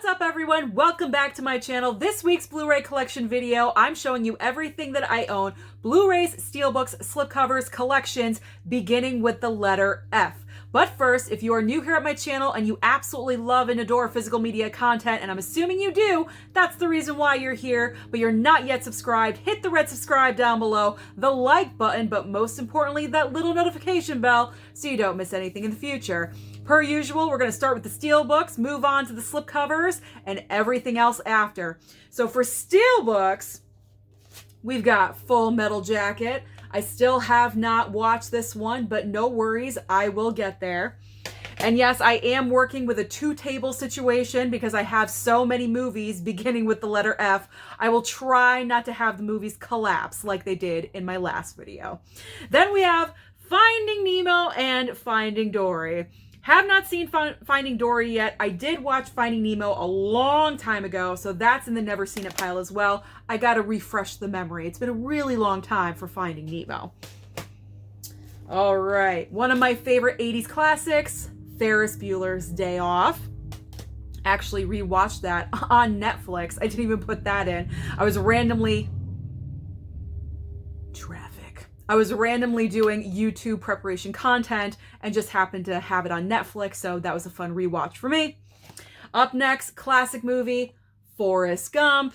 What's up everyone? Welcome back to my channel. This week's Blu-ray collection video, I'm showing you everything that I own. Blu-rays, Steelbooks, slipcovers, collections, beginning with the letter F. But first, if you are new here at my channel and you absolutely love and adore physical media content, and I'm assuming you do, that's the reason why you're here, but you're not yet subscribed, hit the red subscribe down below, the like button, but most importantly, that little notification bell so you don't miss anything in the future. Per usual, we're going to start with the Steelbooks, move on to the slipcovers, and everything else after. So for Steelbooks, we've got Full Metal Jacket. I still have not watched this one, but no worries, I will get there. And yes, I am working with a two-table situation because I have so many movies beginning with the letter F. I will try not to have the movies collapse like they did in my last video. Then we have Finding Nemo and Finding Dory. Have not seen Finding Dory yet. I did watch Finding Nemo a long time ago, so that's in the never seen it pile as well. I gotta refresh the memory. It's been a really long time for Finding Nemo. All right, one of my favorite 80s classics, Ferris Bueller's Day Off. Actually rewatched that on Netflix. I didn't even put that in. I was randomly doing YouTube preparation content and just happened to have it on Netflix, so that was a fun rewatch for me. Up next, classic movie, Forrest Gump.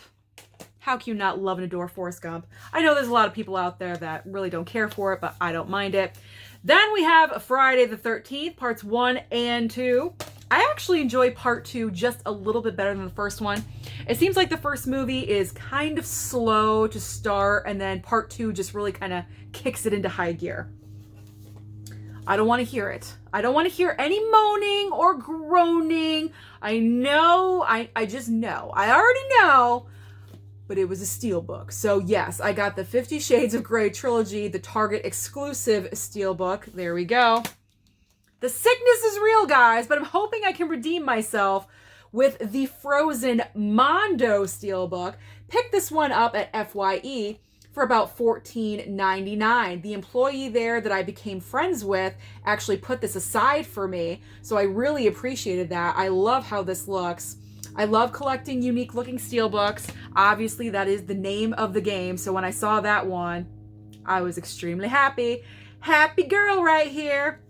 How can you not love and adore Forrest Gump? I know there's a lot of people out there that really don't care for it, but I don't mind it. Then we have Friday the 13th, parts 1 and 2. I actually enjoy part 2 just a little bit better than the first one. It seems like the first movie is kind of slow to start, and then part 2 just really kind of kicks it into high gear. I don't want to hear it. I don't want to hear any moaning or groaning. I know, I just know. I already know, but it was a Steelbook. So yes, I got the 50 Shades of Grey trilogy, the Target exclusive Steelbook. There we go. The sickness is real, guys, but I'm hoping I can redeem myself with the Frozen Mondo Steelbook. Picked this one up at FYE for about $14.99. The employee there that I became friends with actually put this aside for me, so I really appreciated that. I love how this looks. I love collecting unique looking Steelbooks. Obviously, that is the name of the game, so when I saw that one, I was extremely happy. Happy girl right here.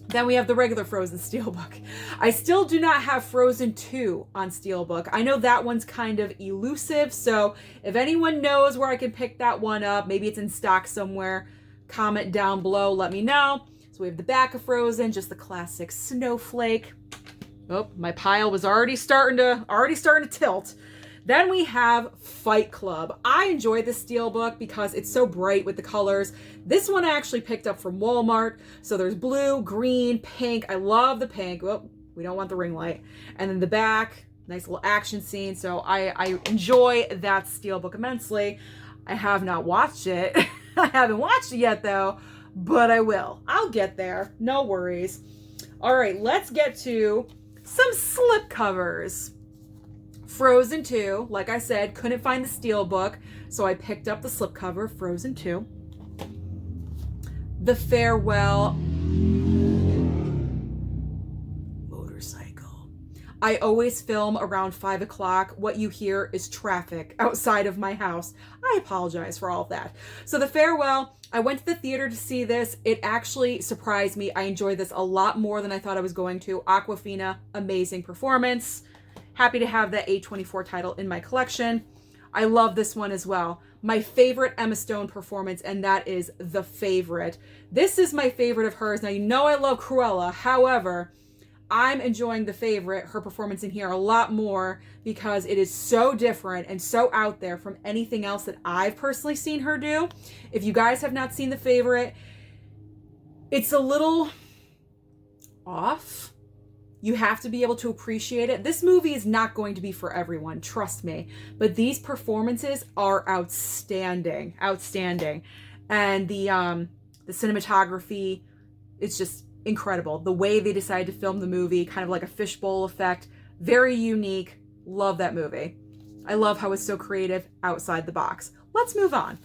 Then we have the regular Frozen Steelbook. I still do not have Frozen 2 on Steelbook. I know that one's kind of elusive, so if anyone knows where I can pick that one up, maybe it's in stock somewhere, comment down below, let me know. So we have the back of Frozen, just the classic snowflake. Oh, my pile was already starting to tilt. Then we have Fight Club. I enjoy this Steelbook because it's so bright with the colors. This one I actually picked up from Walmart. So there's blue, green, pink. I love the pink. Oh, we don't want the ring light. And then the back, nice little action scene. So I enjoy that Steelbook immensely. I have not watched it. I haven't watched it yet though, but I will. I'll get there. No worries. All right, let's get to some slipcovers. Frozen 2, like I said, couldn't find the Steelbook, so I picked up the slipcover, Frozen 2. The Farewell Motorcycle. I always film around 5 o'clock. What you hear is traffic outside of my house. I apologize for all of that. So The Farewell, I went to the theater to see this. It actually surprised me. I enjoyed this a lot more than I thought I was going to. Awkwafina, amazing performance. Happy to have that A24 title in my collection. I love this one as well. My favorite Emma Stone performance, and that is The Favorite. This is my favorite of hers. Now, you know I love Cruella. However, I'm enjoying The Favorite, her performance in here, a lot more because it is so different and so out there from anything else that I've personally seen her do. If you guys have not seen The Favorite, it's a little off. You have to be able to appreciate it. This movie is not going to be for everyone, trust me. But these performances are outstanding, outstanding. And the cinematography, it's just incredible. The way they decided to film the movie, kind of like a fishbowl effect, very unique. Love that movie. I love how it's so creative outside the box. Let's move on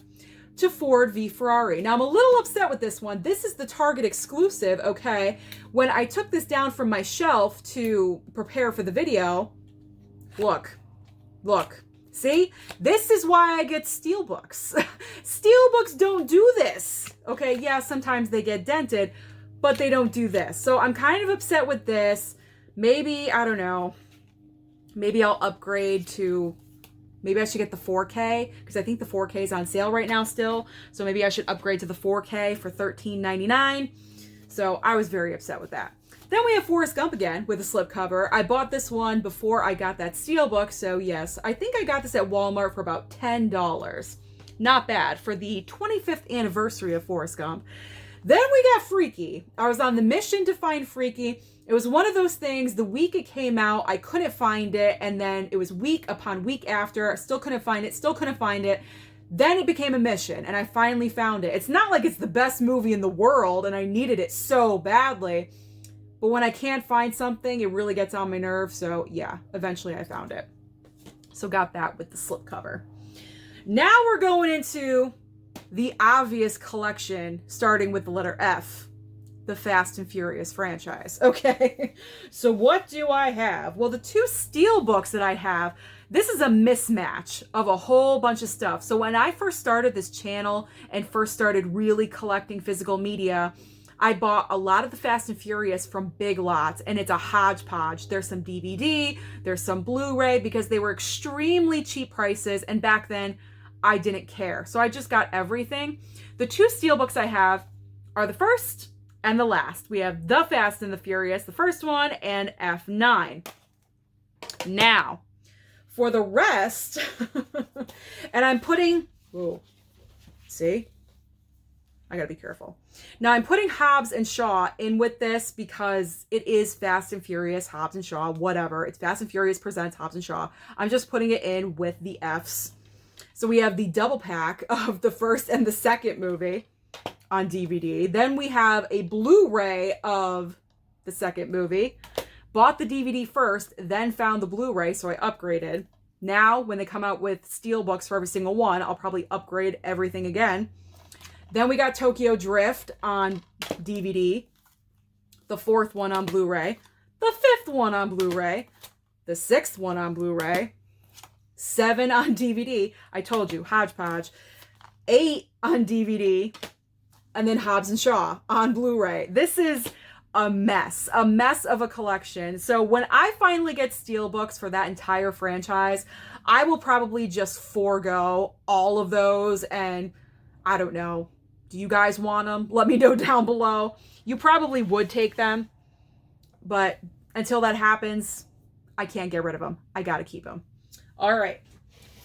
to Ford v Ferrari. Now, I'm a little upset with this one. This is the Target exclusive, okay? When I took this down from my shelf to prepare for the video, Look. Look. See? This is why I get Steelbooks. Steelbooks don't do this. Okay, yeah, sometimes they get dented, but they don't do this. So I'm kind of upset with this. Maybe, I don't know. Maybe I'll upgrade to... Maybe I should get the 4K, because I think the 4K is on sale right now still. So maybe I should upgrade to the 4K for $13.99. So I was very upset with that. Then we have Forrest Gump again with a slipcover. I bought this one before I got that Steelbook, so yes, I think I got this at Walmart for about $10. Not bad for the 25th anniversary of Forrest Gump. Then we got Freaky. I was on the mission to find Freaky. It was one of those things, the week it came out, I couldn't find it, and then it was week upon week after, I still couldn't find it. Then it became a mission, and I finally found it. It's not like it's the best movie in the world, and I needed it so badly. But when I can't find something, it really gets on my nerves. So yeah, eventually I found it. So got that with the slipcover. Now we're going into the obvious collection, starting with the letter F, the Fast and Furious franchise. Okay, so what do I have? Well, the two Steelbooks that I have, this is a mismatch of a whole bunch of stuff. So when I first started this channel and first started really collecting physical media, I bought a lot of the Fast and Furious from Big Lots, and it's a hodgepodge. There's some DVD, there's some Blu-ray, because they were extremely cheap prices, and back then I didn't care. So I just got everything. The two Steelbooks I have are the first and the last. We have The Fast and the Furious, the first one, and F9. Now, for the rest, and I'm putting, whoa, see? I gotta be careful. Now I'm putting Hobbs and Shaw in with this because it is Fast and Furious, Hobbs and Shaw, whatever. It's Fast and Furious presents Hobbs and Shaw. I'm just putting it in with the Fs. So we have the double pack of the first and the second movie on DVD. Then we have a Blu-ray of the second movie. Bought the DVD first, then found the Blu-ray, so I upgraded. Now, when they come out with Steelbooks for every single one, I'll probably upgrade everything again. Then we got Tokyo Drift on DVD, the fourth one on Blu-ray, the fifth one on Blu-ray, the sixth one on Blu-ray, 7 on DVD, I told you, hodgepodge, 8 on DVD, and then Hobbs and Shaw on Blu-ray. This is a mess of a collection. So when I finally get Steelbooks for that entire franchise, I will probably just forego all of those, and I don't know. Do you guys want them? Let me know down below. You probably would take them, but until that happens, I can't get rid of them. I gotta keep them. All right.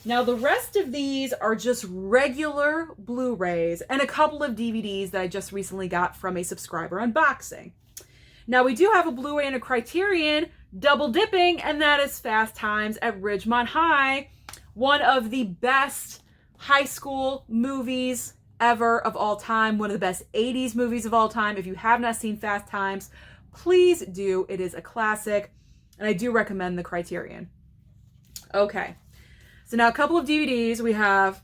Now the rest of these are just regular Blu-rays and a couple of DVDs that I just recently got from a subscriber unboxing. Now we do have a Blu-ray and a Criterion double dipping, and that is Fast Times at Ridgemont High, one of the best high school movies ever of all time, one of the best 80s movies of all time. If you have not seen Fast Times, please do. It is a classic, and I do recommend the Criterion. Okay, so now a couple of DVDs. We have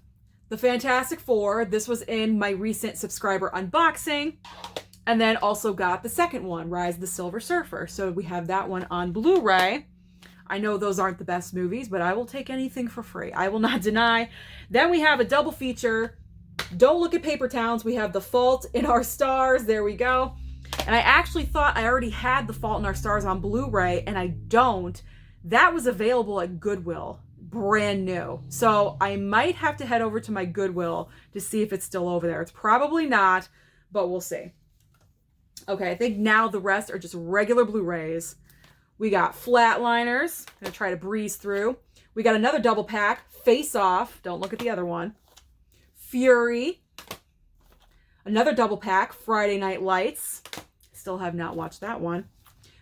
The Fantastic Four. This was in my recent subscriber unboxing, and then also got the second one, Rise of the Silver Surfer. So we have that one on Blu-ray. I know those aren't the best movies, but I will take anything for free. I will not deny. Then we have a double feature. Don't look at paper towns. We have The Fault in Our Stars. There we go. And I actually thought I already had The Fault in Our Stars on Blu-ray, and I don't. That was available at Goodwill, brand new. So I might have to head over to my Goodwill to see if it's still over there. It's probably not, but we'll see. Okay, I think now the rest are just regular Blu-rays. We got Flatliners. I'm going to try to breeze through. We got another double pack, Face Off. Don't look at the other one. Fury. Another double pack, Friday Night Lights. Still have not watched that one.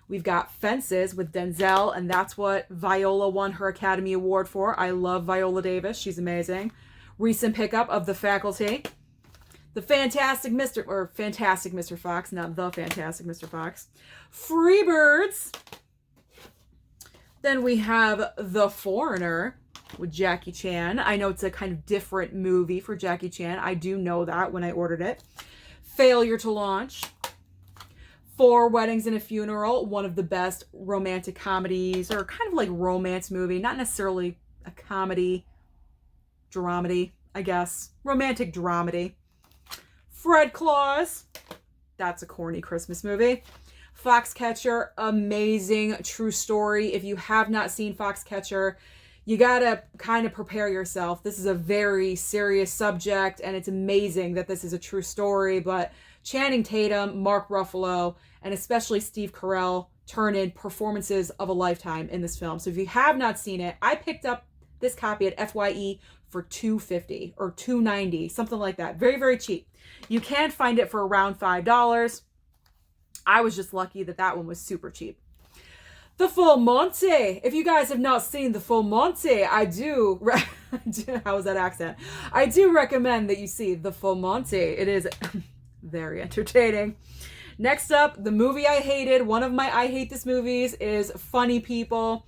We've got Fences with Denzel, and that's what Viola won her Academy Award for. I love Viola Davis. She's amazing. Recent pickup of The Faculty. The Fantastic Mr. Fox, not The Fantastic Mr. Fox. Freebirds. Then we have The Foreigner with Jackie Chan. I know it's a kind of different movie for Jackie Chan. I do know that when I ordered it. Failure to Launch. Four Weddings and a Funeral, one of the best romantic comedies, or kind of like romance movie, not necessarily a comedy, dramedy, I guess. Romantic dramedy. Fred Claus, that's a corny Christmas movie. Foxcatcher, amazing true story. If you have not seen Foxcatcher, you gotta kind of prepare yourself. This is a very serious subject, and it's amazing that this is a true story, but Channing Tatum, Mark Ruffalo, and especially Steve Carell turn in performances of a lifetime in this film. So if you have not seen it, I picked up this copy at FYE for $2.50 or $2.90, something like that. Very, very cheap. You can find it for around $5. I was just lucky that that one was super cheap. The Full Monty. If you guys have not seen The Full Monty, how was that accent? I do recommend that you see The Full Monty. It is very entertaining. Next up, the movie I hated. One of my I hate this movies is Funny People.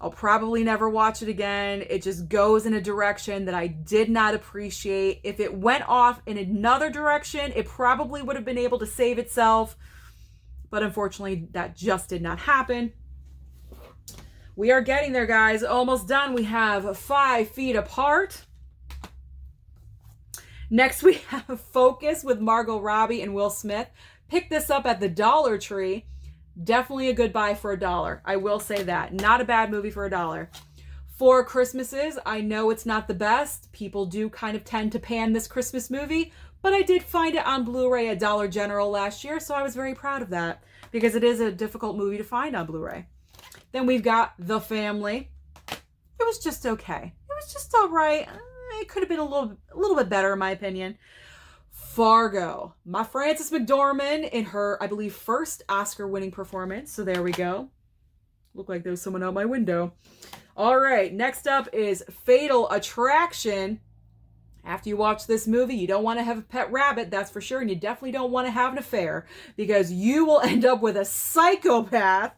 I'll probably never watch it again. It just goes in a direction that I did not appreciate. If it went off in another direction, it probably would have been able to save itself. But unfortunately, that just did not happen. We are getting there, guys. Almost done. We have 5 Feet Apart. Next, we have Focus with Margot Robbie and Will Smith. Pick this up at the Dollar Tree. Definitely a good buy for $1. I will say that. Not a bad movie for $1. Four Christmases. I know it's not the best. People do kind of tend to pan this Christmas movie, but I did find it on Blu-ray at Dollar General last year, so I was very proud of that because it is a difficult movie to find on Blu-ray. Then we've got The Family. It was just okay. It was just all right. It could have been a little bit better, in my opinion. Fargo. My Frances McDormand in her, I believe, first Oscar-winning performance. So there we go. Looked like there was someone out my window. All right, next up is Fatal Attraction. After you watch this movie, you don't want to have a pet rabbit, that's for sure, and you definitely don't want to have an affair because you will end up with a psychopath.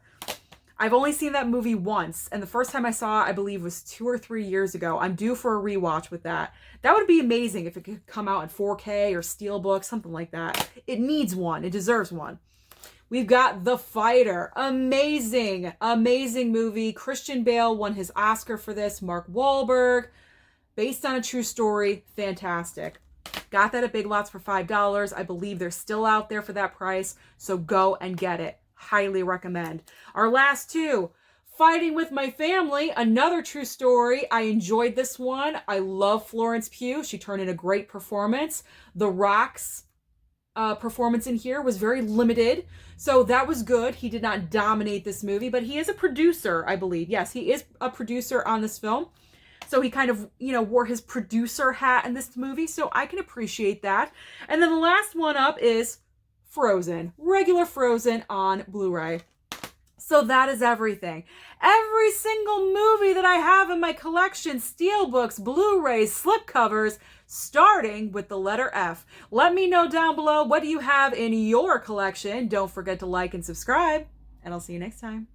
I've only seen that movie once, and the first time I saw it, I believe, was 2 or 3 years ago. I'm due for a rewatch with that. That would be amazing if it could come out in 4K or Steelbook, something like that. It needs one. It deserves one. We've got The Fighter. Amazing, amazing movie. Christian Bale won his Oscar for this. Mark Wahlberg. Based on a true story. Fantastic. Got that at Big Lots for $5. I believe they're still out there for that price, so go and get it. Highly recommend. Our last two, Fighting with My Family, another true story. I enjoyed this one. I love Florence Pugh. She turned in a great performance. The Rock's performance in here was very limited, so that was good. He did not dominate this movie, but he is a producer, I believe. Yes, he is a producer on this film. So he kind of, wore his producer hat in this movie, so I can appreciate that. And then the last one up is Frozen, regular Frozen on Blu-ray. So that is everything. Every single movie that I have in my collection, Steelbooks, Blu-rays, slipcovers, starting with the letter F. Let me know down below, what do you have in your collection? Don't forget to like and subscribe, and I'll see you next time.